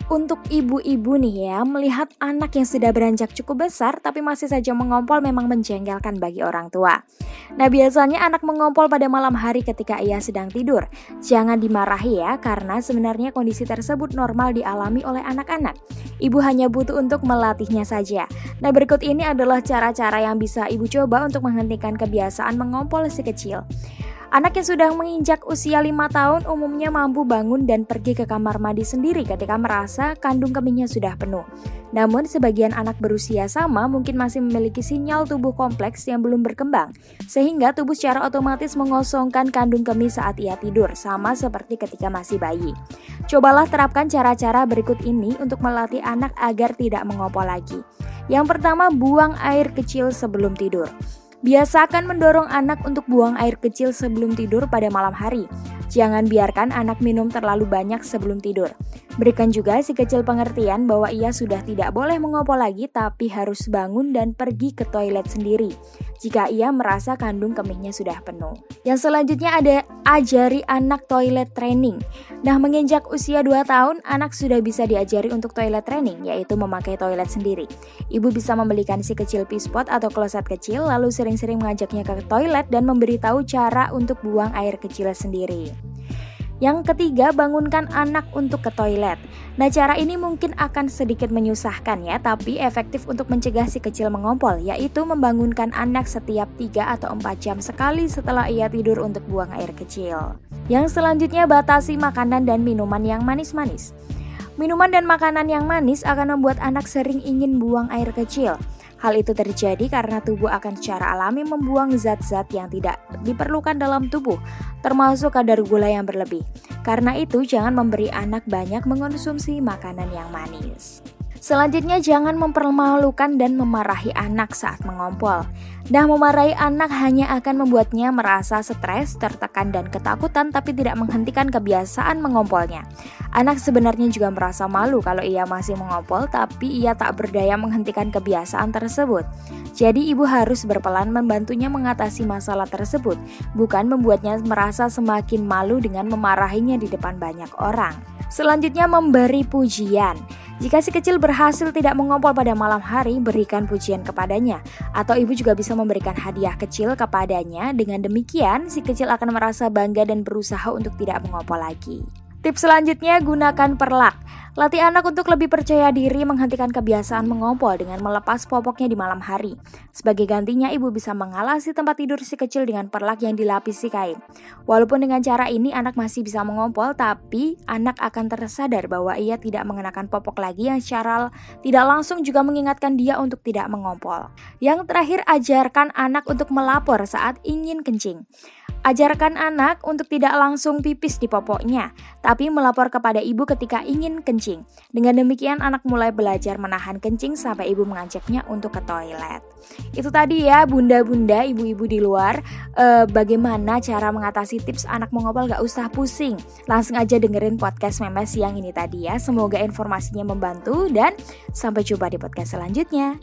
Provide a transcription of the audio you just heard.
Untuk ibu-ibu nih ya, melihat anak yang sudah beranjak cukup besar tapi masih saja mengompol memang menjengkelkan bagi orang tua. Nah, biasanya anak mengompol pada malam hari ketika ia sedang tidur. Jangan dimarahi ya, karena sebenarnya kondisi tersebut normal dialami oleh anak-anak. Ibu hanya butuh untuk melatihnya saja. Nah, berikut ini adalah cara-cara yang bisa ibu coba untuk menghentikan kebiasaan mengompol si kecil. Anak yang sudah menginjak usia 5 tahun umumnya mampu bangun dan pergi ke kamar mandi sendiri ketika merasa kandung kemihnya sudah penuh. Namun sebagian anak berusia sama mungkin masih memiliki sinyal tubuh kompleks yang belum berkembang, sehingga tubuh secara otomatis mengosongkan kandung kemih saat ia tidur, sama seperti ketika masih bayi. Cobalah terapkan cara-cara berikut ini untuk melatih anak agar tidak mengompol lagi. Yang pertama, buang air kecil sebelum tidur. Biasakan mendorong anak untuk buang air kecil sebelum tidur pada malam hari. Jangan biarkan anak minum terlalu banyak sebelum tidur. Berikan juga si kecil pengertian bahwa ia sudah tidak boleh mengompol lagi tapi harus bangun dan pergi ke toilet sendiri jika ia merasa kandung kemihnya sudah penuh. Yang selanjutnya ada ajari anak toilet training. Nah, menginjak usia 2 tahun, anak sudah bisa diajari untuk toilet training, yaitu memakai toilet sendiri. Ibu bisa membelikan si kecil pispot atau kloset kecil, lalu sering-sering mengajaknya ke toilet dan memberitahu cara untuk buang air kecil sendiri. Yang ketiga, bangunkan anak untuk ke toilet. Nah, cara ini mungkin akan sedikit menyusahkan ya, tapi efektif untuk mencegah si kecil mengompol, yaitu membangunkan anak setiap 3 atau 4 jam sekali setelah ia tidur untuk buang air kecil. Yang selanjutnya, batasi makanan dan minuman yang manis-manis. Minuman dan makanan yang manis akan membuat anak sering ingin buang air kecil. Hal itu terjadi karena tubuh akan secara alami membuang zat-zat yang tidak diperlukan dalam tubuh, termasuk kadar gula yang berlebih. Karena itu, jangan memberi anak banyak mengonsumsi makanan yang manis. Selanjutnya, jangan mempermalukan dan memarahi anak saat mengompol. Nah, memarahi anak hanya akan membuatnya merasa stres, tertekan, dan ketakutan, tapi tidak menghentikan kebiasaan mengompolnya. Anak sebenarnya juga merasa malu kalau ia masih mengompol, tapi ia tak berdaya menghentikan kebiasaan tersebut. Jadi, ibu harus berpelan membantunya mengatasi masalah tersebut, bukan membuatnya merasa semakin malu dengan memarahinya di depan banyak orang. Selanjutnya, memberi pujian. Jika si kecil berhasil tidak mengompol pada malam hari, berikan pujian kepadanya. Atau ibu juga bisa memberikan hadiah kecil kepadanya. Dengan demikian, si kecil akan merasa bangga dan berusaha untuk tidak mengompol lagi. Tips selanjutnya, gunakan perlak. Latih anak untuk lebih percaya diri menghentikan kebiasaan mengompol dengan melepas popoknya di malam hari. Sebagai gantinya, ibu bisa mengalasi tempat tidur si kecil dengan perlak yang dilapisi kain. Walaupun dengan cara ini anak masih bisa mengompol, tapi anak akan tersadar bahwa ia tidak mengenakan popok lagi yang secara tidak langsung juga mengingatkan dia untuk tidak mengompol. Yang terakhir, ajarkan anak untuk melapor saat ingin kencing. Ajarkan anak untuk tidak langsung pipis di popoknya, tapi melapor kepada ibu ketika ingin kencing. Dengan demikian anak mulai belajar menahan kencing sampai ibu mengajaknya untuk ke toilet. Itu tadi ya bunda-bunda, ibu-ibu di luar, bagaimana cara mengatasi tips anak mengompol gak usah pusing. Langsung aja dengerin podcast Memes siang ini tadi ya. Semoga informasinya membantu dan sampai jumpa di podcast selanjutnya.